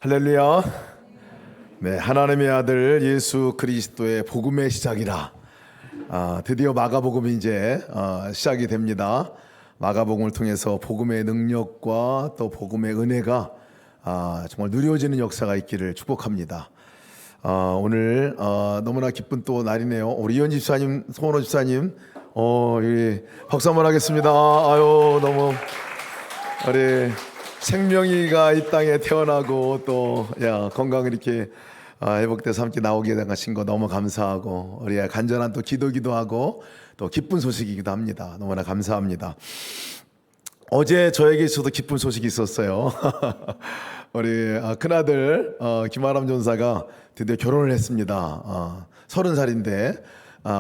할렐루야. 네, 하나님의 아들 예수 그리스도의 복음의 시작이라. 드디어 마가복음이 이제 시작이 됩니다. 마가복음을 통해서 복음의 능력과 또 복음의 은혜가 정말 누려지는 역사가 있기를 축복합니다. 오늘 너무나 기쁜 또 날이네요. 우리 이현 집사님, 송원호 집사님, 박수 한번 하겠습니다. 아유, 너무 우리 생명이가 이 땅에 태어나고 또 건강을 이렇게 회복돼서 함께 나오게 되신 거 너무 감사하고, 우리 간절한 또 기도하고 또 기쁜 소식이기도 합니다. 너무나 감사합니다. 어제 저에게 있어도 기쁜 소식이 있었어요. 우리 큰아들 김아람 전사가 드디어 결혼을 했습니다. 30살인데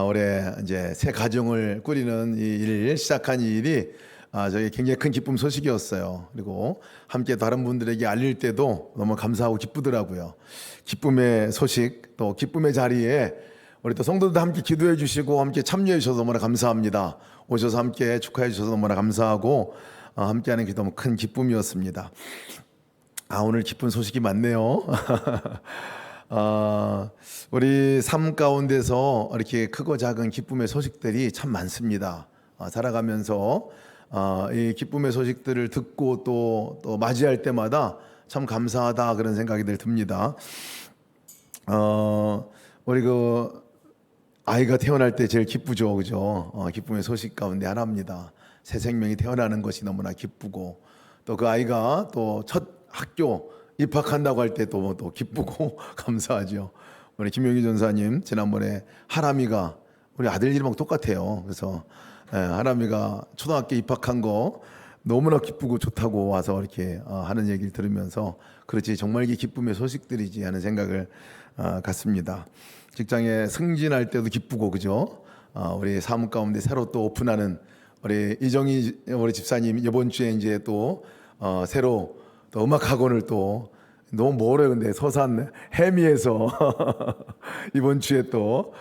올해 이제 새 가정을 꾸리는 이 일, 시작한 이 일이 저희 굉장히 큰 기쁨 소식이었어요. 그리고 함께 다른 분들에게 알릴 때도 너무 감사하고 기쁘더라고요. 기쁨의 소식, 또 기쁨의 자리에 우리 또 성도들 함께 기도해 주시고 함께 참여해 주셔서 너무나 감사합니다. 오셔서 함께 축하해 주셔서 너무나 감사하고 함께하는 게 너무 큰 기쁨이었습니다. 오늘 기쁜 소식이 많네요. 우리 삶 가운데서 이렇게 크고 작은 기쁨의 소식들이 참 많습니다. 살아가면서 이 기쁨의 소식들을 듣고 또 맞이할 때마다 참 감사하다 그런 생각이 듭니다. 우리 아이가 태어날 때 제일 기쁘죠, 그죠? 기쁨의 소식 가운데 하나입니다. 새 생명이 태어나는 것이 너무나 기쁘고, 또 그 아이가 또 첫 학교 입학한다고 할 때 또 기쁘고 감사하죠. 우리 김용희 전사님 지난번에 하람이가 우리 아들 이름하고 똑같아요. 그래서 하람이가 초등학교 입학한 거 너무나 기쁘고 좋다고 와서 이렇게 하는 얘기를 들으면서, 그렇지 정말 이게 기쁨의 소식들이지 하는 생각을 갖습니다. 직장에 승진할 때도 기쁘고, 그죠? 우리 사무 가운데 새로 또 오픈하는 우리 이정희 우리 집사님 이번 주에 이제 또 새로 또 음악 학원을 또 너무 멀어요. 근데 서산 해미에서 이번 주에 또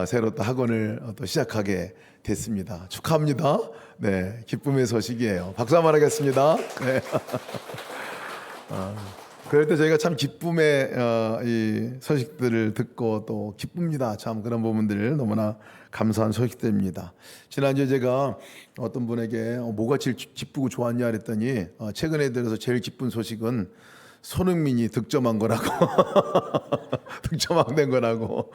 새로 또 학원을 또 시작하게 됐습니다. 축하합니다. 네, 기쁨의 소식이에요. 박수 한번 하겠습니다. 네. 그럴 때 저희가 참 기쁨의 이 소식들을 듣고 또 기쁩니다. 참 그런 부분들 너무나 감사한 소식들입니다. 지난주에 제가 어떤 분에게 뭐가 제일 기쁘고 좋았냐 그랬더니 최근에 들어서 제일 기쁜 소식은 손흥민이 득점한 거라고 득점왕된 거라고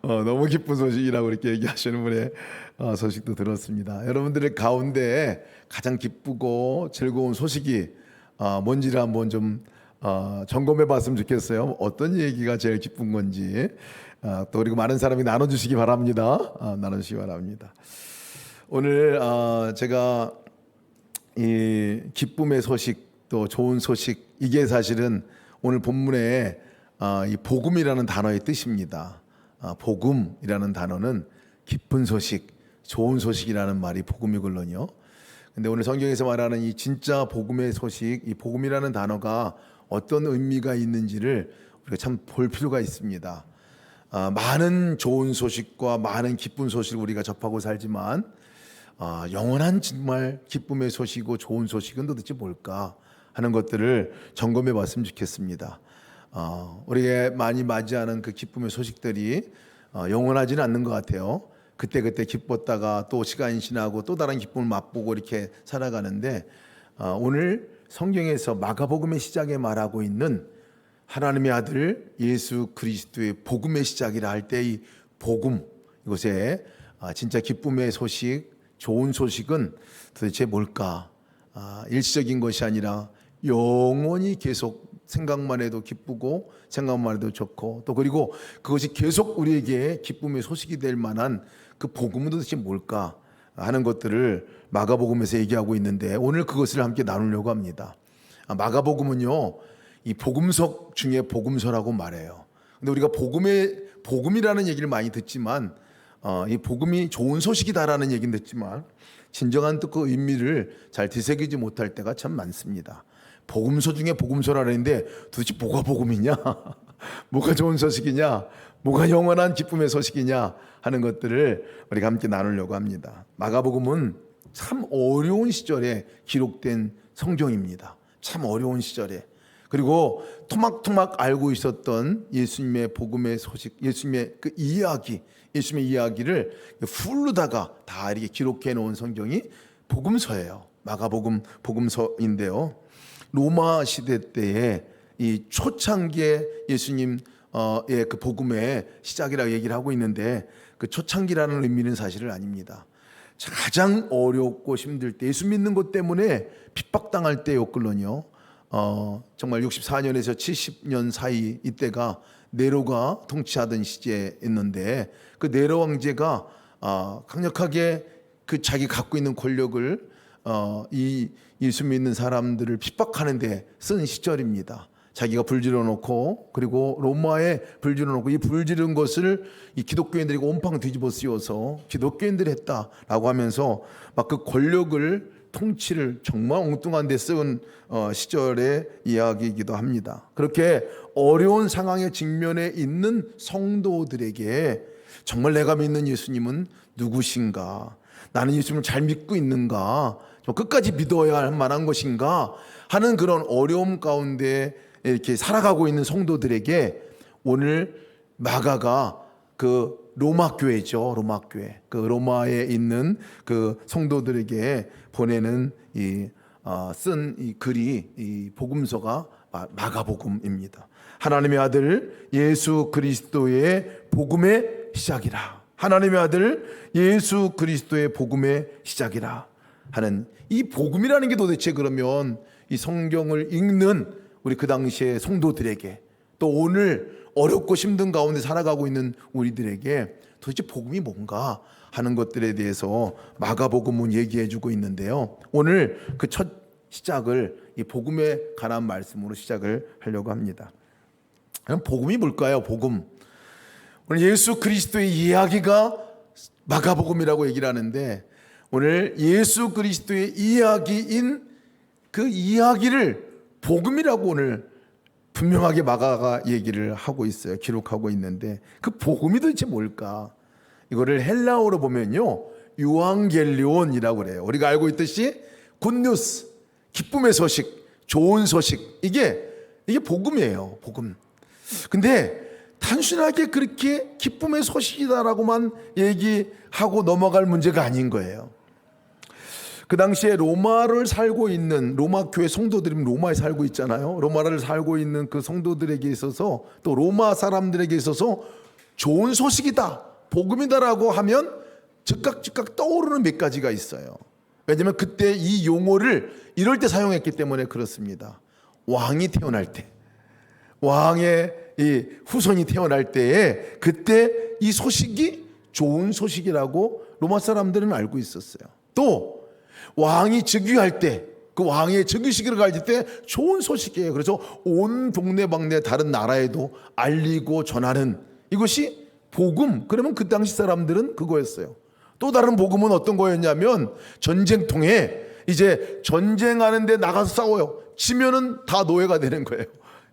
너무 기쁜 소식이라고 이렇게 얘기하시는 분의 소식도 들었습니다. 여러분들의 가운데 가장 기쁘고 즐거운 소식이 뭔지를 한번 좀 점검해 봤으면 좋겠어요. 어떤 얘기가 제일 기쁜 건지 또 그리고 많은 사람이 나눠주시기 바랍니다. 나눠주시기 바랍니다. 오늘 제가 이 기쁨의 소식 또 좋은 소식, 이게 사실은 오늘 본문에 이 복음이라는 단어의 뜻입니다. 복음이라는 단어는 기쁜 소식, 좋은 소식이라는 말이 복음이걸로요. 근데 오늘 성경에서 말하는 이 진짜 복음의 소식, 이 복음이라는 단어가 어떤 의미가 있는지를 우리가 참 볼 필요가 있습니다. 많은 좋은 소식과 많은 기쁜 소식을 우리가 접하고 살지만 영원한 정말 기쁨의 소식이고 좋은 소식은 도대체 뭘까 하는 것들을 점검해 봤으면 좋겠습니다. 우리가 많이 맞이하는 그 기쁨의 소식들이 영원하지는 않는 것 같아요. 그때 기뻤다가 또 시간이 지나고 또 다른 기쁨을 맛보고 이렇게 살아가는데, 오늘 성경에서 마가복음의 시작에 말하고 있는 하나님의 아들 예수 그리스도의 복음의 시작이라 할 때 이 복음, 이곳에 진짜 기쁨의 소식, 좋은 소식은 도대체 뭘까? 일시적인 것이 아니라 영원히 계속 생각만 해도 기쁘고 생각만 해도 좋고, 또 그리고 그것이 계속 우리에게 기쁨의 소식이 될 만한 그 복음은 도대체 뭘까 하는 것들을 마가복음에서 얘기하고 있는데, 오늘 그것을 함께 나누려고 합니다. 마가복음은요, 이 복음서 중에 복음서라고 말해요. 근데 우리가 복음이라는 얘기를 많이 듣지만, 이 복음이 좋은 소식이다라는 얘기는 듣지만 진정한 그 의미를 잘 되새기지 못할 때가 참 많습니다. 복음서 중에 복음서라 그랬는데 도대체 뭐가 복음이냐? 뭐가 좋은 소식이냐? 뭐가 영원한 기쁨의 소식이냐 하는 것들을 우리가 함께 나누려고 합니다. 마가복음은 참 어려운 시절에 기록된 성경입니다. 참 어려운 시절에. 그리고 토막토막 알고 있었던 예수님의 복음의 소식, 예수님의 그 이야기, 예수님의 이야기를 풀로다가 다 이렇게 기록해 놓은 성경이 복음서예요. 마가복음 복음서인데요. 로마 시대 때에 이 초창기에 예수님의 그 복음의 시작이라고 얘기를 하고 있는데, 그 초창기라는 의미는 사실은 아닙니다. 가장 어렵고 힘들 때, 예수 믿는 것 때문에 핍박당할 때였거든요. 정말 64년에서 70년 사이, 이때가 네로가 통치하던 시제였는데, 그 네로 왕제가 강력하게 그 자기 갖고 있는 권력을 이 예수 믿는 사람들을 핍박하는 데 쓴 시절입니다. 자기가 불질러 놓고, 그리고 로마에 불질러 놓고, 이 불지른 것을 이 기독교인들이 온팡 뒤집어 씌워서 기독교인들이 했다라고 하면서 막 그 권력을, 통치를 정말 엉뚱한 데 쓴 시절의 이야기이기도 합니다. 그렇게 어려운 상황에 직면해 있는 성도들에게 정말 내가 믿는 예수님은 누구신가, 나는 예수님을 잘 믿고 있는가, 끝까지 믿어야 할 만한 것인가 하는 그런 어려움 가운데 이렇게 살아가고 있는 성도들에게 오늘 마가가 그 로마 교회죠, 로마 교회, 그 로마에 있는 그 성도들에게 보내는 쓴 이 글이, 이 복음서가 마가복음입니다. 하나님의 아들 예수 그리스도의 복음의 시작이라, 하나님의 아들 예수 그리스도의 복음의 시작이라 하는 이 복음이라는 게 도대체 그러면 이 성경을 읽는 우리 그 당시의 성도들에게, 또 오늘 어렵고 힘든 가운데 살아가고 있는 우리들에게 도대체 복음이 뭔가 하는 것들에 대해서 마가복음은 얘기해 주고 있는데요. 오늘 그 첫 시작을 이 복음에 관한 말씀으로 시작을 하려고 합니다. 그럼 복음이 뭘까요? 복음. 오늘 예수 그리스도의 이야기가 마가복음이라고 얘기를 하는데, 오늘 예수 그리스도의 이야기인 그 이야기를 복음이라고 오늘 분명하게 마가가 얘기를 하고 있어요. 기록하고 있는데, 그 복음이 도대체 뭘까? 이거를 헬라어로 보면요, 유앙겔리온이라고 그래요. 우리가 알고 있듯이 굿뉴스, 기쁨의 소식, 좋은 소식, 이게 복음이에요. 복음. 근데 단순하게 그렇게 기쁨의 소식이다라고만 얘기하고 넘어갈 문제가 아닌 거예요. 그 당시에 로마를 살고 있는 로마 교회 성도들이 로마에 살고 있잖아요. 로마를 살고 있는 그 성도들에게 있어서, 또 로마 사람들에게 있어서 좋은 소식이다, 복음이다라고 하면 즉각 떠오르는 몇 가지가 있어요. 왜냐하면 그때 이 용어를 이럴 때 사용했기 때문에 그렇습니다. 왕이 태어날 때, 왕의 이 후손이 태어날 때에 그때 이 소식이 좋은 소식이라고 로마 사람들은 알고 있었어요. 또 왕이 즉위할 때, 그 왕의 즉위식을 가질 때 좋은 소식이에요. 그래서 온 동네방네 다른 나라에도 알리고 전하는 이것이 복음. 그러면 그 당시 사람들은 그거였어요. 또 다른 복음은 어떤 거였냐면, 전쟁통에 이제 전쟁하는데 나가서 싸워요. 지면은 다 노예가 되는 거예요.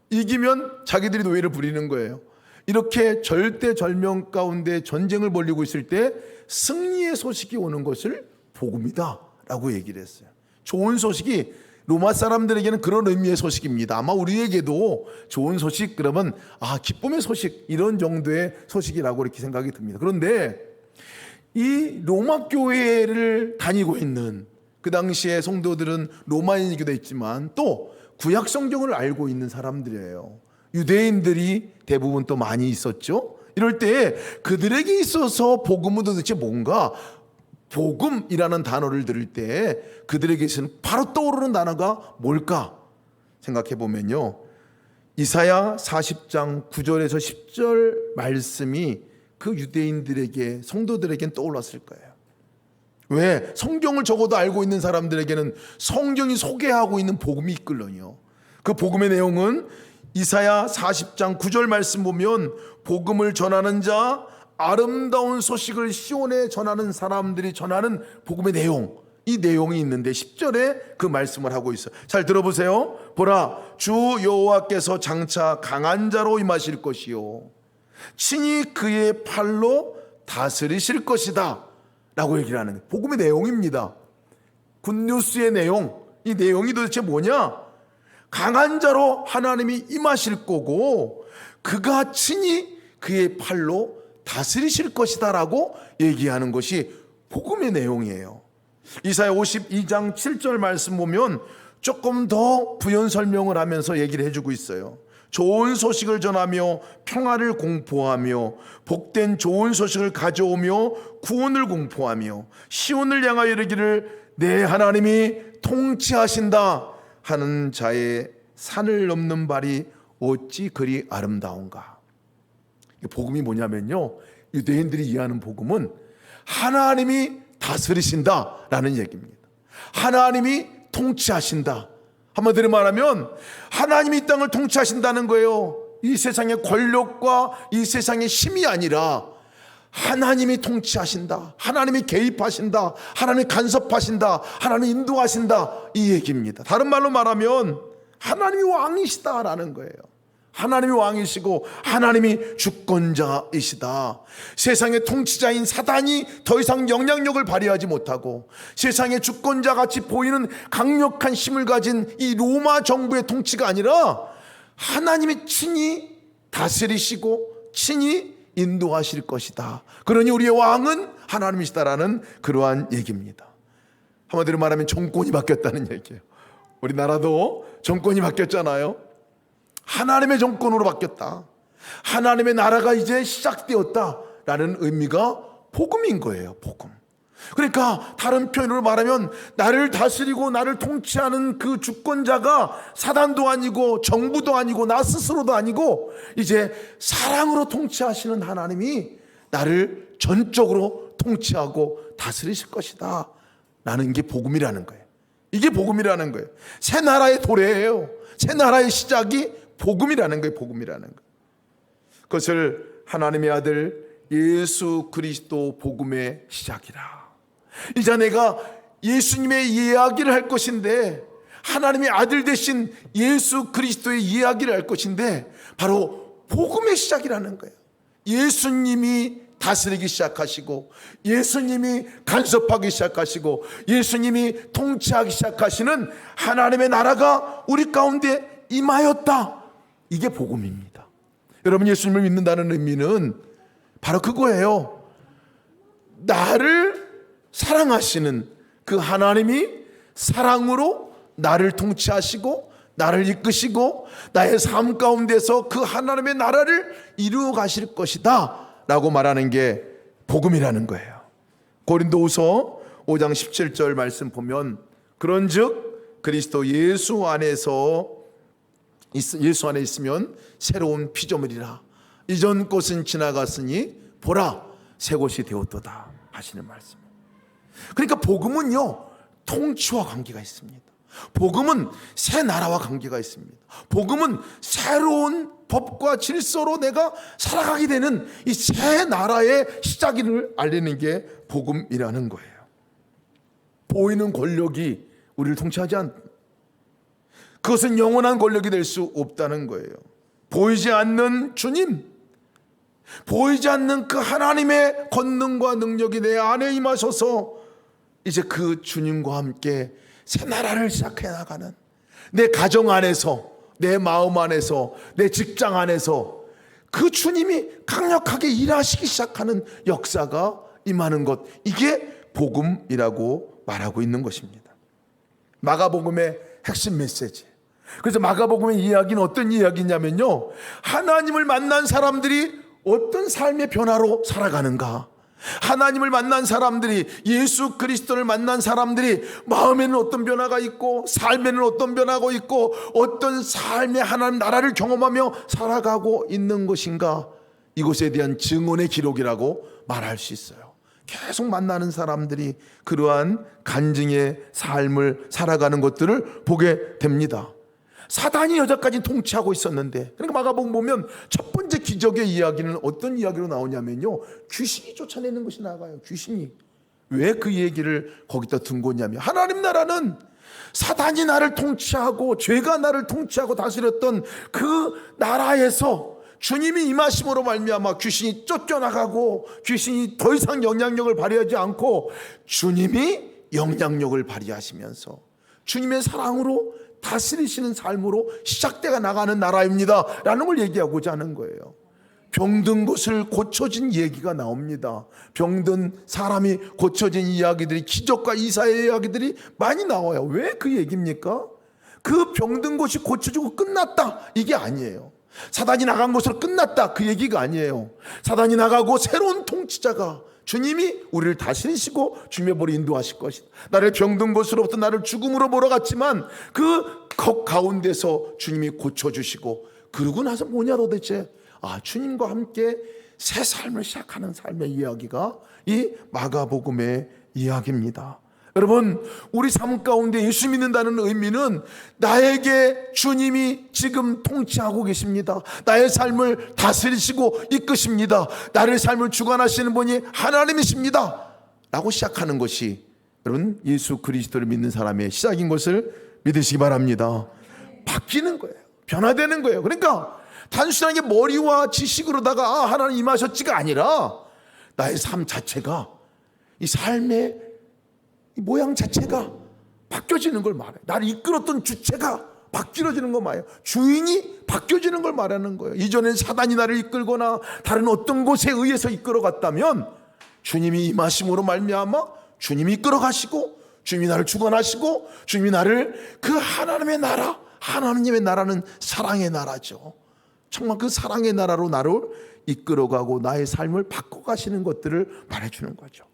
이기면 자기들이 노예를 부리는 거예요. 이렇게 절대절명 가운데 전쟁을 벌이고 있을 때 승리의 소식이 오는 것을 복음이다 라고 얘기를 했어요. 좋은 소식이 로마 사람들에게는 그런 의미의 소식입니다. 아마 우리에게도 좋은 소식 그러면 기쁨의 소식, 이런 정도의 소식이라고 이렇게 생각이 듭니다. 그런데 이 로마 교회를 다니고 있는 그 당시의 성도들은 로마인이기도 했지만 또 구약 성경을 알고 있는 사람들이에요. 유대인들이 대부분 또 많이 있었죠. 이럴 때 그들에게 있어서 복음은 도대체 뭔가, 복음이라는 단어를 들을 때 그들에게서는 바로 떠오르는 단어가 뭘까 생각해 보면요, 이사야 40장 9절에서 10절 말씀이 그 유대인들에게, 성도들에게는 떠올랐을 거예요. 왜? 성경을 적어도 알고 있는 사람들에게는 성경이 소개하고 있는 복음이 있거든요. 그 복음의 내용은 이사야 40장 9절 말씀 보면, 복음을 전하는 자, 아름다운 소식을 시온에 전하는 사람들이 전하는 복음의 내용, 이 내용이 있는데 10절에 그 말씀을 하고 있어요. 잘 들어보세요. 보라, 주 여호와께서 장차 강한 자로 임하실 것이요, 친히 그의 팔로 다스리실 것이다 라고 얘기를 하는 거예요. 복음의 내용입니다. 굿뉴스의 내용. 이 내용이 도대체 뭐냐? 강한 자로 하나님이 임하실 거고 그가 친히 그의 팔로 다스리실 것이다 라고 얘기하는 것이 복음의 내용이에요. 이사야 52장 7절 말씀 보면 조금 더 부연 설명을 하면서 얘기를 해주고 있어요. 좋은 소식을 전하며 평화를 공포하며 복된 좋은 소식을 가져오며 구원을 공포하며 시온을 향하여 이르기를 내 하나님이 통치하신다 하는 자의 산을 넘는 발이 어찌 그리 아름다운가. 복음이 뭐냐면요, 유대인들이 이해하는 복음은 하나님이 다스리신다라는 얘기입니다. 하나님이 통치하신다. 한마디로 말하면 하나님이 이 땅을 통치하신다는 거예요. 이 세상의 권력과 이 세상의 힘이 아니라 하나님이 통치하신다, 하나님이 개입하신다, 하나님이 간섭하신다, 하나님이 인도하신다, 이 얘기입니다. 다른 말로 말하면 하나님이 왕이시다라는 거예요. 하나님이 왕이시고 하나님이 주권자이시다. 세상의 통치자인 사단이 더 이상 영향력을 발휘하지 못하고 세상의 주권자같이 보이는 강력한 힘을 가진 이 로마 정부의 통치가 아니라 하나님이 친히 다스리시고 친히 인도하실 것이다. 그러니 우리의 왕은 하나님이시다라는 그러한 얘기입니다. 한마디로 말하면 정권이 바뀌었다는 얘기예요. 우리나라도 정권이 바뀌었잖아요. 하나님의 정권으로 바뀌었다. 하나님의 나라가 이제 시작되었다라는 의미가 복음인 거예요. 복음. 그러니까 다른 표현으로 말하면 나를 다스리고 나를 통치하는 그 주권자가 사단도 아니고 정부도 아니고 나 스스로도 아니고 이제 사랑으로 통치하시는 하나님이 나를 전적으로 통치하고 다스리실 것이다 라는 게 복음이라는 거예요. 이게 복음이라는 거예요. 새 나라의 도래예요. 새 나라의 시작이 복음이라는 거예요. 복음이라는 거. 그것을 하나님의 아들 예수 그리스도 복음의 시작이라. 이제 내가 예수님의 이야기를 할 것인데, 하나님의 아들 되신 예수 그리스도의 이야기를 할 것인데 바로 복음의 시작이라는 거예요. 예수님이 다스리기 시작하시고 예수님이 간섭하기 시작하시고 예수님이 통치하기 시작하시는 하나님의 나라가 우리 가운데 임하였다. 이게 복음입니다. 여러분, 예수님을 믿는다는 의미는 바로 그거예요. 나를 사랑하시는 그 하나님이 사랑으로 나를 통치하시고 나를 이끄시고 나의 삶 가운데서 그 하나님의 나라를 이루어 가실 것이다 라고 말하는 게 복음이라는 거예요. 고린도후서 5장 17절 말씀 보면 그런즉 그리스도 예수 안에 있으면 새로운 피조물이라. 이전 것은 지나갔으니 보라 새 것이 되었도다 하시는 말씀. 그러니까 복음은요, 통치와 관계가 있습니다. 복음은 새 나라와 관계가 있습니다. 복음은 새로운 법과 질서로 내가 살아가게 되는 이 새 나라의 시작을 알리는 게 복음이라는 거예요. 보이는 권력이 우리를 통치하지 않습니다. 그것은 영원한 권력이 될 수 없다는 거예요. 보이지 않는 주님, 보이지 않는 그 하나님의 권능과 능력이 내 안에 임하셔서 이제 그 주님과 함께 새 나라를 시작해 나가는, 내 가정 안에서, 내 마음 안에서, 내 직장 안에서 그 주님이 강력하게 일하시기 시작하는 역사가 임하는 것, 이게 복음이라고 말하고 있는 것입니다. 마가복음의 핵심 메시지. 그래서 마가복음의 이야기는 어떤 이야기냐면요, 하나님을 만난 사람들이 어떤 삶의 변화로 살아가는가, 하나님을 만난 사람들이, 예수 그리스도를 만난 사람들이 마음에는 어떤 변화가 있고 삶에는 어떤 변화가 있고 어떤 삶의 하나님 나라를 경험하며 살아가고 있는 것인가, 이것에 대한 증언의 기록이라고 말할 수 있어요. 계속 만나는 사람들이 그러한 간증의 삶을 살아가는 것들을 보게 됩니다. 사단이 여자까지 통치하고 있었는데, 그러니까 마가복음 보면 첫 번째 기적의 이야기는 어떤 이야기로 나오냐면요, 귀신이 쫓아내는 것이 나와요. 귀신이. 왜 그 얘기를 거기다 둔 거냐면, 하나님 나라는 사단이 나를 통치하고 죄가 나를 통치하고 다스렸던 그 나라에서 주님이 임하심으로 말미암아 귀신이 쫓겨나가고 귀신이 더 이상 영향력을 발휘하지 않고 주님이 영향력을 발휘하시면서 주님의 사랑으로 다스리시는 삶으로 시작되어 나가는 나라입니다 라는 걸 얘기하고자 하는 거예요. 병든 것을 고쳐진 얘기가 나옵니다. 병든 사람이 고쳐진 이야기들이, 기적과 이사의 이야기들이 많이 나와요. 왜 그 얘기입니까? 그 병든 것이 고쳐지고 끝났다 이게 아니에요. 사단이 나간 것으로 끝났다 그 얘기가 아니에요. 사단이 나가고 새로운 통치자가, 주님이 우리를 다스리시고 주님의 보로 인도하실 것이다. 나를 병든 것으로부터 나를 죽음으로 몰아갔지만 그 가운데서 주님이 고쳐주시고, 그러고 나서 뭐냐 도대체, 주님과 함께 새 삶을 시작하는 삶의 이야기가 이 마가복음의 이야기입니다. 여러분, 우리 삶 가운데 예수 믿는다는 의미는 나에게 주님이 지금 통치하고 계십니다. 나의 삶을 다스리시고 이끄십니다. 나의 삶을 주관하시는 분이 하나님이십니다 라고 시작하는 것이 여러분 예수 그리스도를 믿는 사람의 시작인 것을 믿으시기 바랍니다. 바뀌는 거예요. 변화되는 거예요. 그러니까 단순하게 머리와 지식으로다가 하나님 임하셨지가 아니라 나의 삶 자체가, 이 삶의 이 모양 자체가 바뀌어지는 걸 말해요. 나를 이끌었던 주체가 바뀌어지는 거 말이에요. 주인이 바뀌어지는 걸 말하는 거예요. 이전엔 사단이 나를 이끌거나 다른 어떤 곳에 의해서 이끌어갔다면 주님이 임하심으로 말미암아 주님이 이끌어가시고 주님이 나를 주관하시고 주님이 나를 그 하나님의 나라, 하나님의 나라는 사랑의 나라죠. 정말 그 사랑의 나라로 나를 이끌어가고 나의 삶을 바꿔가시는 것들을 말해주는 거죠.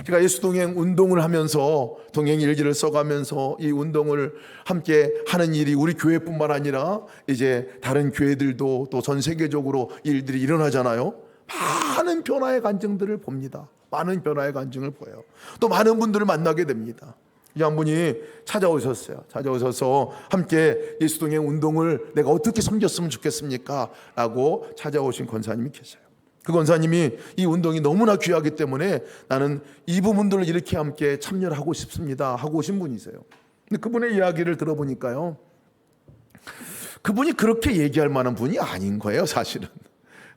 제가 예수 동행 운동을 하면서 동행 일지를 써가면서 이 운동을 함께 하는 일이 우리 교회뿐만 아니라 이제 다른 교회들도 또 전 세계적으로 일들이 일어나잖아요. 많은 변화의 간증들을 봅니다. 많은 변화의 간증을 보여요. 또 많은 분들을 만나게 됩니다. 이 한 분이 찾아오셨어요. 찾아오셔서 함께 예수 동행 운동을 내가 어떻게 섬겼으면 좋겠습니까? 라고 찾아오신 권사님이 계세요. 그 권사님이 이 운동이 너무나 귀하기 때문에 나는 이 부분들을 이렇게 함께 참여를 하고 싶습니다 하고 오신 분이세요. 근데 그분의 이야기를 들어보니까요, 그분이 그렇게 얘기할 만한 분이 아닌 거예요. 사실은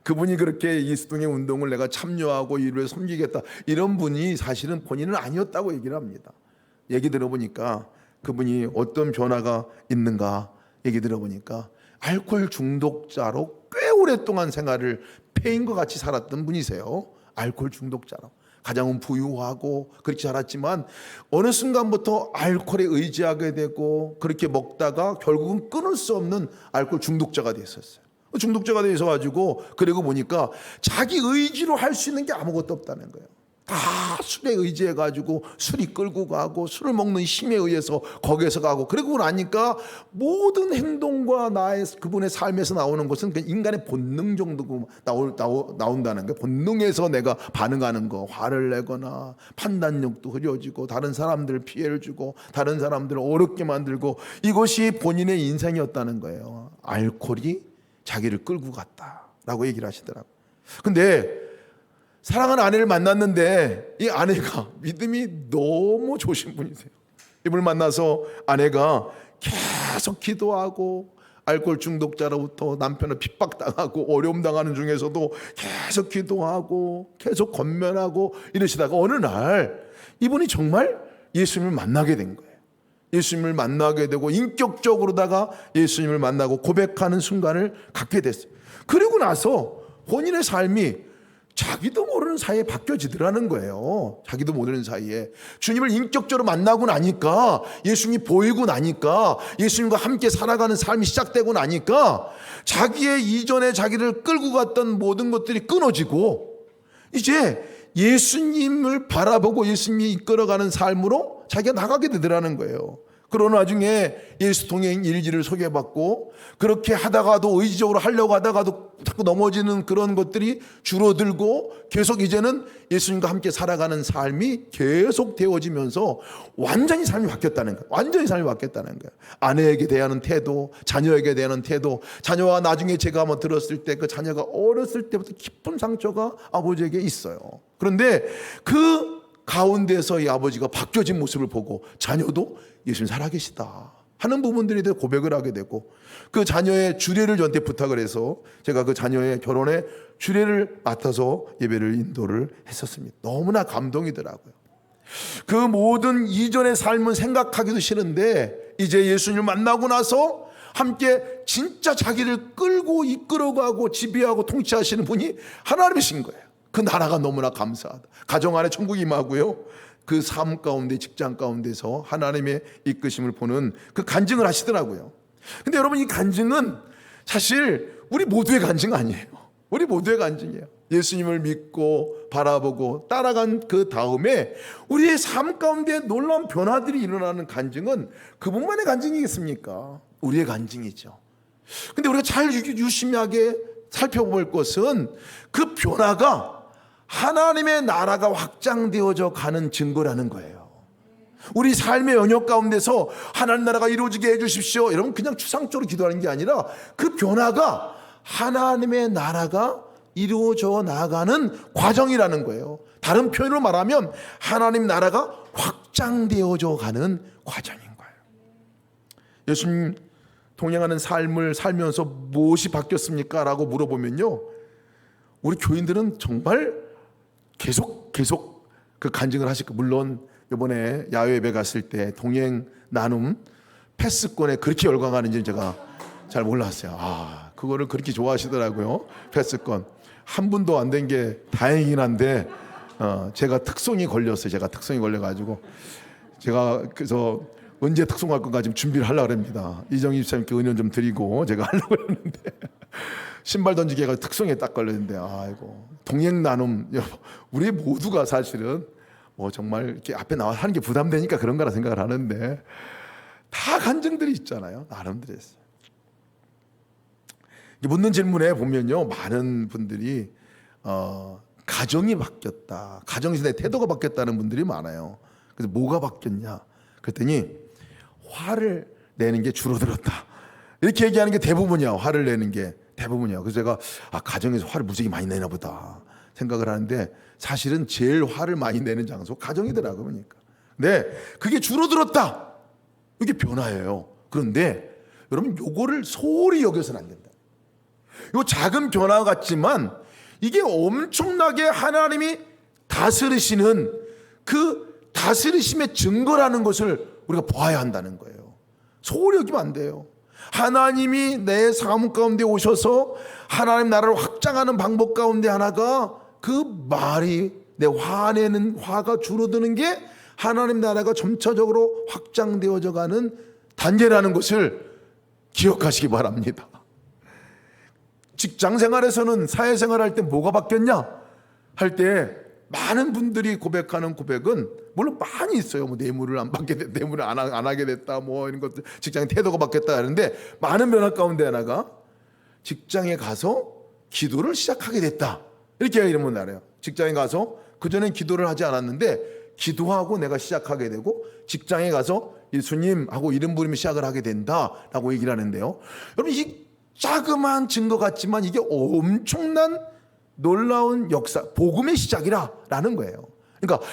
그분이 그렇게 예수동의 운동을 내가 참여하고 이를 섬기겠다 이런 분이 사실은 본인은 아니었다고 얘기를 합니다. 얘기 들어보니까 그분이 어떤 변화가 있는가 얘기 들어보니까 알코올 중독자로 꽤 오랫동안 생활을 폐인과 같이 살았던 분이세요. 알코올 중독자로 가장은 부유하고 그렇게 자랐지만 어느 순간부터 알코올에 의지하게 되고 그렇게 먹다가 결국은 끊을 수 없는 알코올 중독자가 됐었어요. 중독자가 돼서 가지고 그리고 보니까 자기 의지로 할 수 있는 게 아무것도 없다는 거예요. 다 술에 의지해 가지고 술이 끌고 가고 술을 먹는 힘에 의해서 거기에서 가고, 그러고 나니까 모든 행동과 그분의 삶에서 나오는 것은 그냥 인간의 본능 정도고 나온다는 거예요. 본능에서 내가 반응하는 거, 화를 내거나 판단력도 흐려지고 다른 사람들 피해를 주고 다른 사람들을 어렵게 만들고, 이것이 본인의 인생이었다는 거예요. 알코올이 자기를 끌고 갔다라고 얘기를 하시더라고요. 근데 사랑하는 아내를 만났는데 이 아내가 믿음이 너무 좋으신 분이세요. 이분을 만나서 아내가 계속 기도하고 알코올 중독자로부터 남편을 핍박당하고 어려움 당하는 중에서도 계속 기도하고 계속 권면하고 이러시다가 어느 날 이분이 정말 예수님을 만나게 된 거예요. 예수님을 만나게 되고 인격적으로다가 예수님을 만나고 고백하는 순간을 갖게 됐어요. 그리고 나서 본인의 삶이 자기도 모르는 사이에 바뀌어지더라는 거예요. 자기도 모르는 사이에 주님을 인격적으로 만나고 나니까, 예수님이 보이고 나니까, 예수님과 함께 살아가는 삶이 시작되고 나니까 자기의 이전에 자기를 끌고 갔던 모든 것들이 끊어지고 이제 예수님을 바라보고 예수님이 이끌어가는 삶으로 자기가 나가게 되더라는 거예요. 그러나 나중에 예수 동행 일지를 소개받고 그렇게 하다가도 의지적으로 하려고 하다가도 자꾸 넘어지는 그런 것들이 줄어들고 계속 이제는 예수님과 함께 살아가는 삶이 계속 되어지면서 완전히 삶이 바뀌었다는 거예요. 완전히 삶이 바뀌었다는 거예요. 아내에게 대하는 태도, 자녀에게 대하는 태도, 자녀와 나중에 제가 한번 들었을 때 그 자녀가 어렸을 때부터 깊은 상처가 아버지에게 있어요. 그런데 그 가운데서 이 아버지가 바뀌어진 모습을 보고 자녀도 예수님 살아계시다 하는 부분들에 대해 고백을 하게 되고, 그 자녀의 주례를 저한테 부탁을 해서 제가 그 자녀의 결혼에 주례를 맡아서 예배를 인도를 했었습니다. 너무나 감동이더라고요. 그 모든 이전의 삶은 생각하기도 싫은데 이제 예수님을 만나고 나서 함께 진짜 자기를 끌고 이끌어가고 지배하고 통치하시는 분이 하나님이신 거예요. 그 나라가 너무나 감사하다. 가정 안에 천국이 임하고요, 그 삶 가운데, 직장 가운데서 하나님의 이끄심을 보는 그 간증을 하시더라고요. 근데 여러분, 이 간증은 사실 우리 모두의 간증 아니에요. 우리 모두의 간증이에요. 예수님을 믿고 바라보고 따라간 그 다음에 우리의 삶 가운데 놀라운 변화들이 일어나는 간증은 그분만의 간증이겠습니까? 우리의 간증이죠. 근데 우리가 잘 유심하게 살펴볼 것은 그 변화가 하나님의 나라가 확장되어져 가는 증거라는 거예요. 우리 삶의 영역 가운데서 하나님 나라가 이루어지게 해주십시오, 여러분 그냥 추상적으로 기도하는 게 아니라 그 변화가 하나님의 나라가 이루어져 나가는 과정이라는 거예요. 다른 표현으로 말하면 하나님 나라가 확장되어져 가는 과정인 거예요. 예수님 동행하는 삶을 살면서 무엇이 바뀌었습니까? 라고 물어보면요, 우리 교인들은 정말 계속 그 간증을 하실 거예요. 물론 이번에 야외 예배 갔을 때 동행 나눔 패스권에 그렇게 열광하는지는 제가 잘 몰랐어요. 그거를 그렇게 좋아하시더라고요. 패스권 한 분도 안 된 게 다행이긴 한데 제가 특송이 걸렸어요. 제가 특송이 걸려가지고 제가 그래서 언제 특송할 건가 지금 준비를 하려고 합니다. 이정희 집사님께 은연 좀 드리고 제가 하려고 했는데 신발 던지기 해가지고 특송에 딱 걸렸는데, 아이고, 동행 나눔, 우리 모두가 사실은 뭐 정말 이렇게 앞에 나와 하는 게 부담되니까 그런 거라 생각을 하는데 다 간증들이 있잖아요. 나름대로 했어요. 묻는 질문에 보면요, 많은 분들이 가정이 바뀌었다, 가정에서 내 태도가 바뀌었다는 분들이 많아요. 그래서 뭐가 바뀌었냐 그랬더니 화를 내는 게 줄어들었다, 이렇게 얘기하는 게 대부분이야. 화를 내는 게 대부분이야. 그래서 제가 가정에서 화를 무지하게 많이 내나 보다 생각을 하는데 사실은 제일 화를 많이 내는 장소 가정이더라고요. 그러니까 네, 그게 줄어들었다, 이게 변화예요. 그런데 여러분, 요거를 소홀히 여겨서는 안 된다. 요 작은 변화 같지만 이게 엄청나게 하나님이 다스리시는 그 다스리심의 증거라는 것을 우리가 봐야 한다는 거예요. 소홀히 여기면 안 돼요. 하나님이 내 삶 가운데 오셔서 하나님 나라를 확장하는 방법 가운데 하나가 그 말이 내 화내는 화가 줄어드는 게 하나님 나라가 점차적으로 확장되어져 가는 단계라는 것을 기억하시기 바랍니다. 직장 생활에서는, 사회생활 할 때 뭐가 바뀌었냐 할 때 많은 분들이 고백하는 고백은 물론 많이 있어요. 뭐 뇌물을 안 받게 됐다, 뇌물을 안 하게 됐다, 뭐 이런 것들, 직장의 태도가 바뀌었다 하는데 많은 변화 가운데 하나가 직장에 가서 기도를 시작하게 됐다, 이렇게 이러면 알아요. 직장에 가서 그전엔 기도를 하지 않았는데 기도하고 내가 시작하게 되고 직장에 가서 예수님하고 이름 부르며 시작을 하게 된다라고 얘기를 하는데요. 여러분, 이 자그마한 증거 같지만 이게 엄청난 놀라운 역사, 복음의 시작이라는 거예요. 그러니까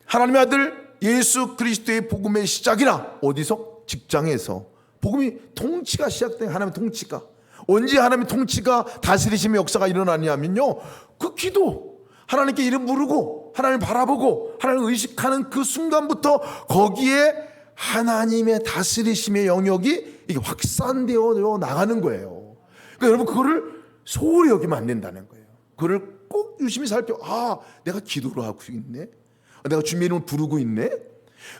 하나님의 아들 예수 그리스도의 복음의 시작이라, 어디서? 직장에서. 복음이 통치가 시작된, 하나님의 통치가 언제 하나님의 통치가 다스리심의 역사가 일어나냐면요, 그 기도, 하나님께 이름 부르고 하나님을 바라보고 하나님을 의식하는 그 순간부터 거기에 하나님의 다스리심의 영역이 이게 확산되어 나가는 거예요. 그러니까 여러분, 그거를 소홀히 여기면 안 된다는 거예요. 그거를 꼭 유심히 내가 기도를 하고 있네, 내가 주님의 이름을 부르고 있네,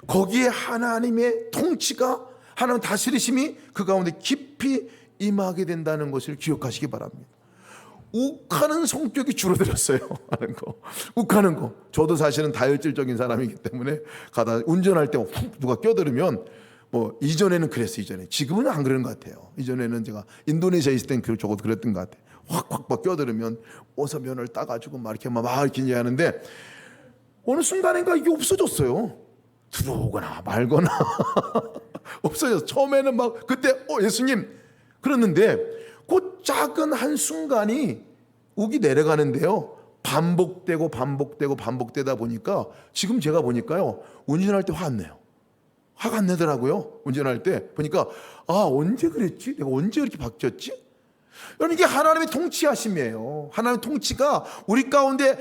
거기에 하나님의 통치가, 하나님 다스리심이 그 가운데 깊이 임하게 된다는 것을 기억하시기 바랍니다. 욱하는 성격이 줄어들었어요. 하는 거, 욱하는 거. 저도 사실은 다혈질적인 사람이기 때문에 가다 운전할 때 훅 누가 껴들으면, 뭐 이전에는 그랬어요. 이전에. 지금은 안 그러는 것 같아요. 이전에는 제가 인도네시아에 있을 땐 적어도 그랬던 것 같아요. 확 막 껴들으면 어서 면을 따가지고 막 이렇게 이렇게 하는데 어느 순간인가 이게 없어졌어요. 들어오거나 말거나 없어졌어. 처음에는 막 그때 예수님 그랬는데 그 작은 한 순간이 욱이 내려가는데요, 반복되다 보니까 지금 제가 보니까요, 운전할 때 화 안 내요. 화가 안 내더라고요. 운전할 때 보니까 언제 그랬지? 내가 언제 이렇게 바뀌었지? 여러분, 이게 하나님의 통치하심이에요. 하나님의 통치가 우리 가운데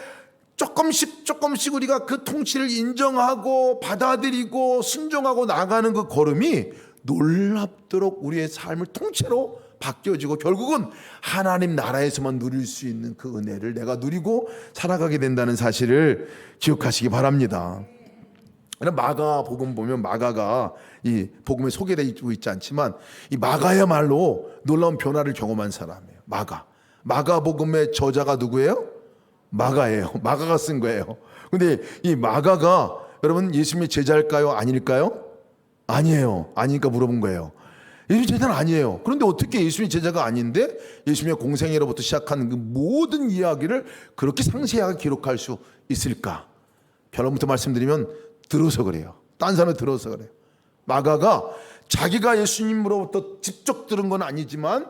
조금씩 우리가 그 통치를 인정하고 받아들이고 순종하고 나가는 그 걸음이 놀랍도록 우리의 삶을 통째로 바뀌어지고 결국은 하나님 나라에서만 누릴 수 있는 그 은혜를 내가 누리고 살아가게 된다는 사실을 기억하시기 바랍니다. 마가복음 보면 마가가 이 복음에 소개되고 있지 않지만 이 마가야말로 놀라운 변화를 경험한 사람이에요. 마가복음의 저자가 누구예요? 마가예요. 마가가 쓴 거예요. 근데 이 마가가 여러분 예수님의 제자일까요? 아닐까요? 아니에요. 아니니까 물어본 거예요. 예수님 제자는 아니에요. 그런데 어떻게 예수님의 제자가 아닌데 예수님의 공생애로부터 시작한 그 모든 이야기를 그렇게 상세하게 기록할 수 있을까? 결론부터 말씀드리면 들어서 그래요. 딴 사람을 들어서 그래요. 마가가 자기가 예수님으로부터 직접 들은 건 아니지만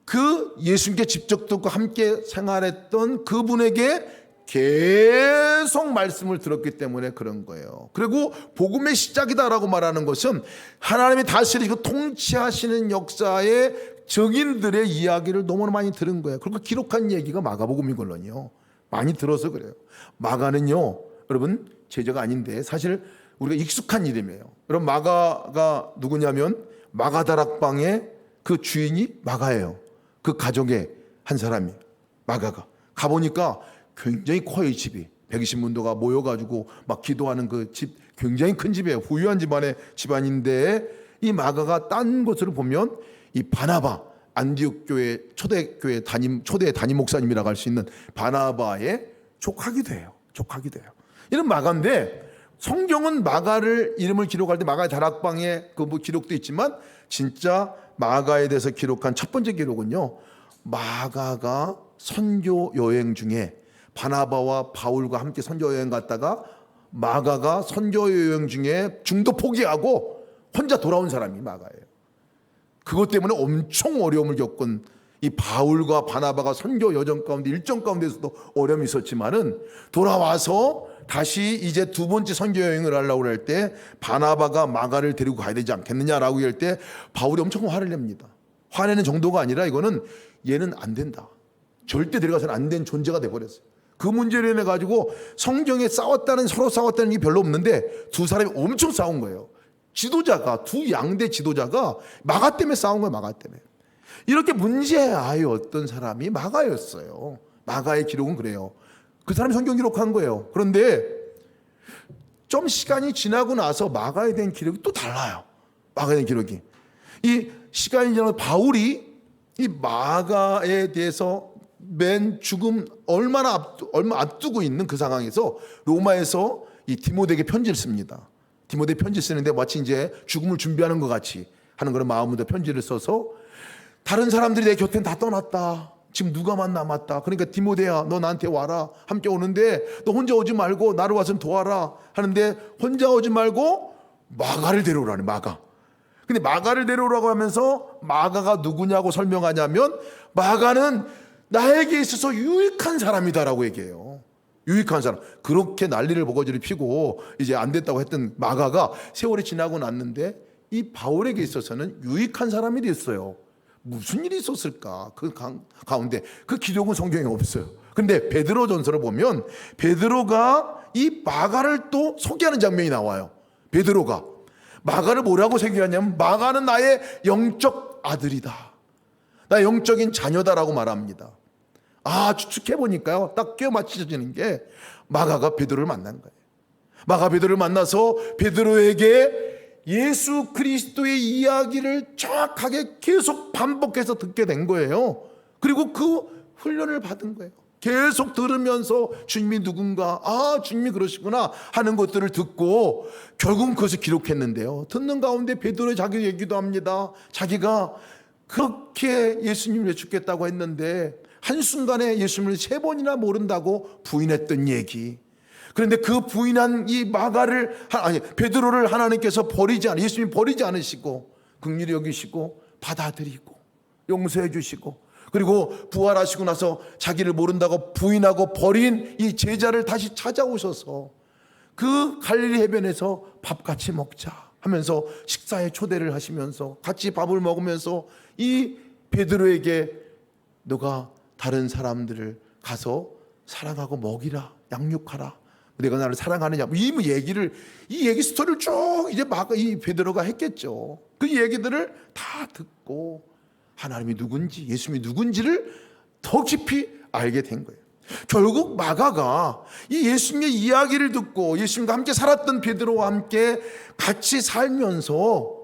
그 예수님께 직접 듣고 함께 생활했던 그분에게 계속 말씀을 들었기 때문에 그런 거예요. 그리고 복음의 시작이다라고 말하는 것은 하나님이 다스리고 통치하시는 역사의 증인들의 이야기를 너무나 많이 들은 거예요. 그리고 기록한 얘기가 마가복음이거든요. 많이 들어서 그래요. 마가는요, 여러분 제자가 아닌데 사실 우리가 익숙한 이름이에요. 여러분 마가가 누구냐면 마가다락방의 그 주인이 마가예요. 그 가족의 한 사람이 마가가 가보니까 굉장히 커요. 이 집이 120문도가 모여가지고 막 기도하는 그 집, 굉장히 큰 집이에요. 후유한 집안인데 이 마가가 딴 곳을 보면 이 바나바, 안디옥 교회 초대 담임 목사님이라고 할 수 있는 바나바의 족하기도 해요. 이런 마가인데 성경은 마가를 이름을 기록할 때 마가의 다락방에 그 뭐 기록도 있지만 진짜 마가에 대해서 기록한 첫 번째 기록은요, 마가가 선교 여행 중에 바나바와 바울과 함께 선교 여행 갔다가 마가가 선교 여행 중에 중도 포기하고 혼자 돌아온 사람이 마가예요. 그것 때문에 엄청 어려움을 겪은 이 바울과 바나바가 선교 여정 가운데 일정 가운데서도 어려움이 있었지만은 돌아와서 다시 이제 두 번째 선교 여행을 하려고 할 때 바나바가 마가를 데리고 가야 되지 않겠느냐라고 할 때 바울이 엄청 화를 냅니다. 화내는 정도가 아니라 이거는 얘는 안 된다. 절대 데려가서는 안 된 존재가 돼버렸어요. 그 문제로 인해 가지고 성경에 서로 싸웠다는 게 별로 없는데 두 사람이 엄청 싸운 거예요. 두 양대 지도자가 마가 때문에 싸운 거예요. 마가 때문에. 이렇게 문제아였던 사람이 마가였어요. 마가의 기록은 그래요. 그 사람이 성경 기록한 거예요. 그런데 좀 시간이 지나고 나서 마가에 대한 기록이 또 달라요. 마가에 대한 기록이. 이 시간이 지나서 바울이 이 마가에 대해서 맨 죽음 얼마 앞두고 있는 그 상황에서 로마에서 이 디모데에게 편지를 씁니다. 디모데 편지 쓰는데 마치 이제 죽음을 준비하는 것 같이 하는 그런 마음으로 편지를 써서 다른 사람들이 내 곁엔 다 떠났다. 지금 누가만 남았다. 그러니까 디모데야, 너 나한테 와라. 함께 오는데 너 혼자 오지 말고 나를 와서 도와라. 하는데 혼자 오지 말고 마가를 데려오라니. 마가. 근데 마가를 데려오라고 하면서 마가가 누구냐고 설명하냐면 마가는 나에게 있어서 유익한 사람이다라고 얘기해요. 유익한 사람. 그렇게 난리를 버거지를 피고 이제 안 됐다고 했던 마가가 세월이 지나고 났는데 이 바울에게 있어서는 유익한 사람이 됐어요. 무슨 일이 있었을까? 그 가운데 그 기록은 성경에 없어요. 근데 베드로 전서를 보면 베드로가 이 마가를 또 소개하는 장면이 나와요. 베드로가 마가를 뭐라고 소개하냐면 마가는 나의 영적 아들이다. 나의 영적인 자녀다라고 말합니다. 추측해 보니까요, 딱 끼워 맞춰지는 게 마가가 베드로를 만난 거예요. 마가 베드로를 만나서 베드로에게 예수 그리스도의 이야기를 정확하게 계속 반복해서 듣게 된 거예요. 그리고 그 훈련을 받은 거예요. 계속 들으면서 주님이 누군가, 주님이 그러시구나 하는 것들을 듣고 결국은 그것을 기록했는데요. 듣는 가운데 베드로의 자기 얘기도 합니다. 자기가 그렇게 예수님을 위해 죽겠다고 했는데 한순간에 예수님을 3번이나 모른다고 부인했던 얘기. 그런데 그 부인한 이 베드로를 하나님께서 예수님이 버리지 않으시고 긍휼히 여기시고 받아들이고 용서해 주시고 그리고 부활하시고 나서 자기를 모른다고 부인하고 버린 이 제자를 다시 찾아오셔서 그 갈릴리 해변에서 밥 같이 먹자 하면서 식사에 초대를 하시면서 같이 밥을 먹으면서 이 베드로에게 너가 다른 사람들을 가서 사랑하고 먹이라, 양육하라. 내가 나를 사랑하느냐. 이 얘기 스토리를 쭉 이제 이 베드로가 했겠죠. 그 얘기들을 다 듣고 하나님이 누군지, 예수님이 누군지를 더 깊이 알게 된 거예요. 결국 마가가 이 예수님의 이야기를 듣고 예수님과 함께 살았던 베드로와 함께 같이 살면서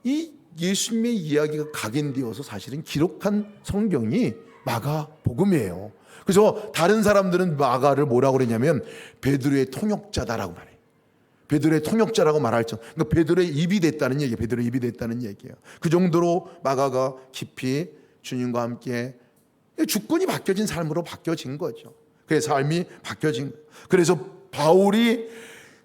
이 예수님의 이야기가 각인되어서 사실은 기록한 성경이 마가복음이에요. 그래서 다른 사람들은 마가를 뭐라고 그러냐면 베드로의 통역자다라고 말해요. 베드로의 통역자라고 말할 정. 그러니까 베드로의 입이 됐다는 얘기예요. 베드로의 입이 됐다는 얘기예요. 그 정도로 마가가 깊이 주님과 함께 주권이 바뀌어진 삶으로 바뀌어진 거죠. 그의 삶이 바뀌어진 거예요. 그래서 바울이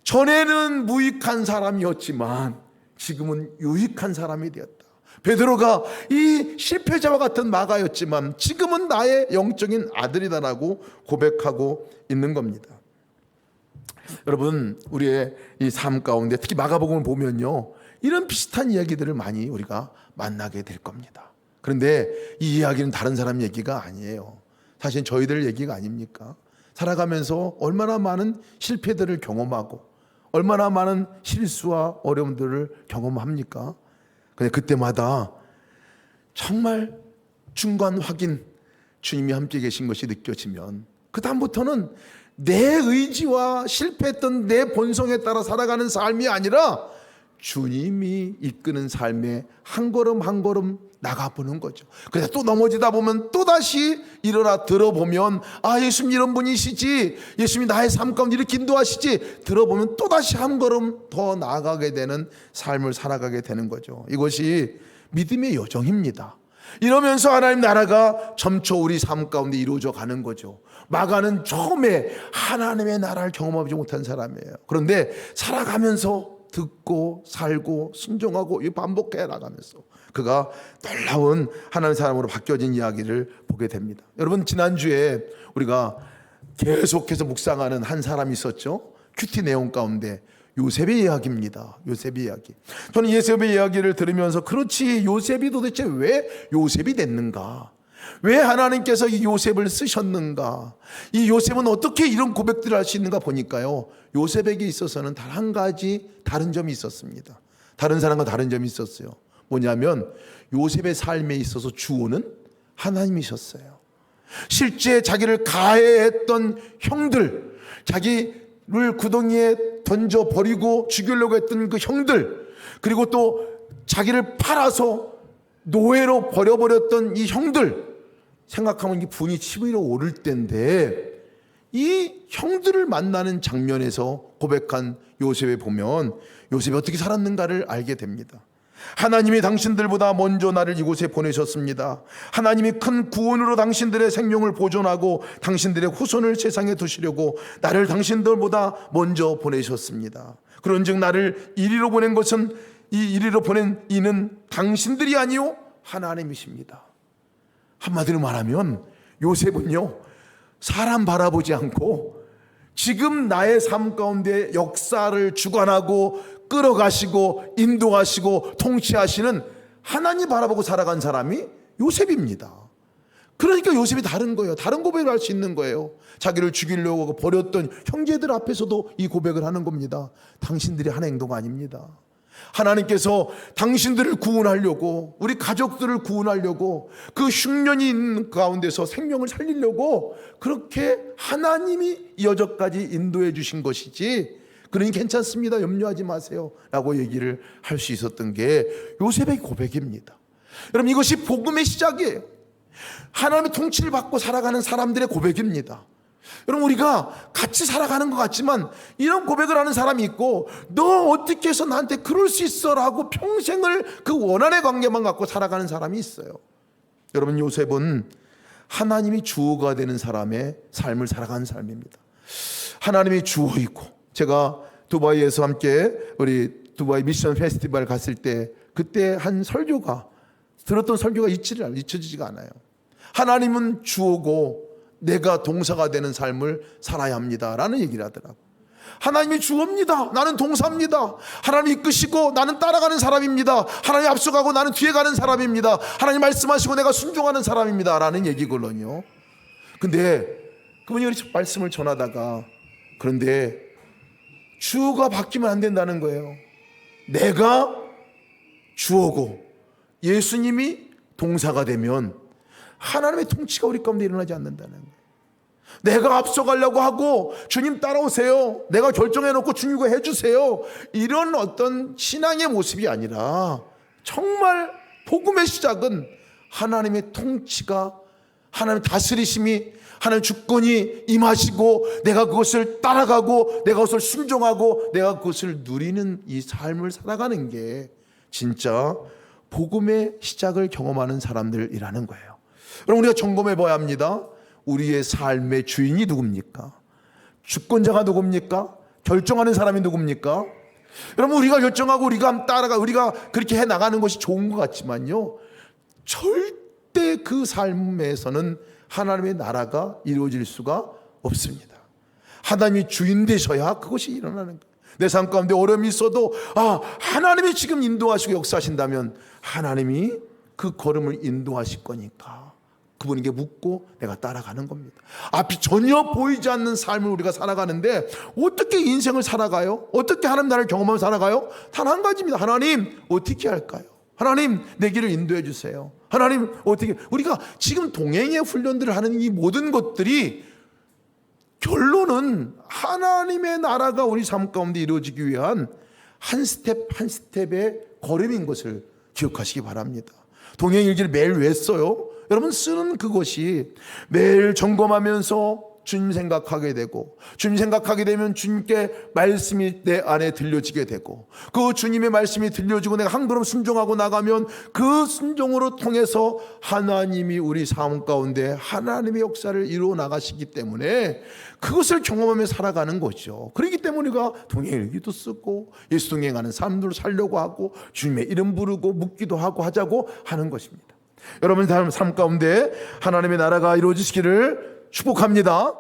전에는 무익한 사람이었지만 지금은 유익한 사람이 되었다. 베드로가 이 실패자와 같은 마가였지만 지금은 나의 영적인 아들이다라고 고백하고 있는 겁니다. 여러분, 우리의 이 삶 가운데 특히 마가복음을 보면요, 이런 비슷한 이야기들을 많이 우리가 만나게 될 겁니다. 그런데 이 이야기는 다른 사람 얘기가 아니에요. 사실 저희들 얘기가 아닙니까? 살아가면서 얼마나 많은 실패들을 경험하고 얼마나 많은 실수와 어려움들을 경험합니까? 근데 그때마다 정말 중간 확인, 주님이 함께 계신 것이 느껴지면 그 다음부터는 내 의지와 실패했던 내 본성에 따라 살아가는 삶이 아니라 주님이 이끄는 삶에 한 걸음 한 걸음 나가보는 거죠. 그래서 또 넘어지다 보면 또다시 일어나 들어보면 예수님 이런 분이시지, 예수님이 나의 삶 가운데 이렇게 인도하시지, 들어보면 또다시 한 걸음 더 나아가게 되는 삶을 살아가게 되는 거죠. 이것이 믿음의 여정입니다. 이러면서 하나님 나라가 점차 우리 삶 가운데 이루어져 가는 거죠. 마가는 처음에 하나님의 나라를 경험하지 못한 사람이에요. 그런데 살아가면서 듣고 살고 순종하고 반복해 나가면서 그가 놀라운 하나님의 사람으로 바뀌어진 이야기를 보게 됩니다. 여러분, 지난주에 우리가 계속해서 묵상하는 한 사람이 있었죠. 큐티 내용 가운데 요셉의 이야기입니다. 요셉의 이야기. 저는 요셉의 이야기를 들으면서 그렇지, 요셉이 도대체 왜 요셉이 됐는가? 왜 하나님께서 이 요셉을 쓰셨는가? 이 요셉은 어떻게 이런 고백들을 할 수 있는가 보니까요, 요셉에게 있어서는 단 한 가지 다른 점이 있었습니다. 다른 사람과 다른 점이 있었어요. 뭐냐면 요셉의 삶에 있어서 주어는 하나님이셨어요. 실제 자기를 가해했던 형들, 자기를 구덩이에 던져버리고 죽이려고 했던 그 형들, 그리고 또 자기를 팔아서 노예로 버려버렸던 이 형들, 생각하면 이 분이 치밀어 오를 때인데 이 형들을 만나는 장면에서 고백한 요셉에 보면 요셉이 어떻게 살았는가를 알게 됩니다. 하나님이 당신들보다 먼저 나를 이곳에 보내셨습니다. 하나님이 큰 구원으로 당신들의 생명을 보존하고 당신들의 후손을 세상에 두시려고 나를 당신들보다 먼저 보내셨습니다. 그런즉 나를 이리로 보낸 것은 이리로 보낸 이는 당신들이 아니요 하나님이십니다. 한마디로 말하면 요셉은요, 사람 바라보지 않고 지금 나의 삶 가운데 역사를 주관하고 끌어가시고 인도하시고 통치하시는 하나님 바라보고 살아간 사람이 요셉입니다. 그러니까 요셉이 다른 거예요. 다른 고백을 할 수 있는 거예요. 자기를 죽이려고 버렸던 형제들 앞에서도 이 고백을 하는 겁니다. 당신들이 한 행동 아닙니다. 하나님께서 당신들을 구원하려고, 우리 가족들을 구원하려고, 그 흉년이 있는 가운데서 생명을 살리려고 그렇게 하나님이 이 여정까지 인도해 주신 것이지, 그러니 괜찮습니다, 염려하지 마세요 라고 얘기를 할 수 있었던 게 요셉의 고백입니다. 여러분, 이것이 복음의 시작이에요. 하나님의 통치를 받고 살아가는 사람들의 고백입니다. 여러분, 우리가 같이 살아가는 것 같지만 이런 고백을 하는 사람이 있고, 너 어떻게 해서 나한테 그럴 수 있어 라고 평생을 그 원한의 관계만 갖고 살아가는 사람이 있어요. 여러분, 요셉은 하나님이 주어가 되는 사람의 삶을 살아가는 삶입니다. 하나님이 주어이고, 제가 두바이에서 함께 우리 두바이 미션 페스티벌 갔을 때 그때 한 설교가, 들었던 설교가 잊혀지지가 않아요. 하나님은 주어고 내가 동사가 되는 삶을 살아야 합니다 라는 얘기를 하더라고. 하나님이 주어입니다, 나는 동사입니다. 하나님이 이끄시고 나는 따라가는 사람입니다. 하나님 앞서가고 나는 뒤에 가는 사람입니다. 하나님 말씀하시고 내가 순종하는 사람입니다 라는 얘기거든요. 근데 그분이 우리 말씀을 전하다가 그런데 주어가 바뀌면 안 된다는 거예요. 내가 주어고 예수님이 동사가 되면 하나님의 통치가 우리 가운데 일어나지 않는다는 거예요. 내가 앞서가려고 하고 주님 따라오세요, 내가 결정해놓고 주님과 해주세요, 이런 어떤 신앙의 모습이 아니라 정말 복음의 시작은 하나님의 통치가, 하나님의 다스리심이, 하나님의 주권이 임하시고 내가 그것을 따라가고 내가 그것을 순종하고 내가 그것을 누리는 이 삶을 살아가는 게 진짜 복음의 시작을 경험하는 사람들이라는 거예요. 그럼 우리가 점검해 봐야 합니다. 우리의 삶의 주인이 누굽니까? 주권자가 누굽니까? 결정하는 사람이 누굽니까? 여러분, 우리가 결정하고 우리가 따라가 우리가 그렇게 해 나가는 것이 좋은 것 같지만요, 절대 그 삶에서는 하나님의 나라가 이루어질 수가 없습니다. 하나님이 주인 되셔야 그것이 일어나는 거예요. 내 삶 가운데 어려움이 있어도 하나님이 지금 인도하시고 역사하신다면 하나님이 그 걸음을 인도하실 거니까 그분에게 묻고 내가 따라가는 겁니다. 앞이 전혀 보이지 않는 삶을 우리가 살아가는데 어떻게 인생을 살아가요? 어떻게 하나님 나라를 경험하며 살아가요? 단 한 가지입니다. 하나님 어떻게 할까요? 하나님 내 길을 인도해 주세요. 하나님 어떻게, 우리가 지금 동행의 훈련들을 하는 이 모든 것들이 결론은 하나님의 나라가 우리 삶 가운데 이루어지기 위한 한 스텝 한 스텝의 걸음인 것을 기억하시기 바랍니다. 동행일기를 매일 왜 써요? 여러분, 쓰는 그것이 매일 점검하면서 주님 생각하게 되고, 주님 생각하게 되면 주님께 말씀이 내 안에 들려지게 되고, 그 주님의 말씀이 들려지고 내가 한 걸음 순종하고 나가면 그 순종으로 통해서 하나님이 우리 삶 가운데 하나님의 역사를 이루어 나가시기 때문에 그것을 경험하며 살아가는 거죠. 그렇기 때문에 우리가 동행일기도 쓰고 예수 동행하는 삶들을 살려고 하고 주님의 이름 부르고 묻기도 하고 하자고 하는 것입니다. 여러분 삶 가운데 하나님의 나라가 이루어지시기를 축복합니다.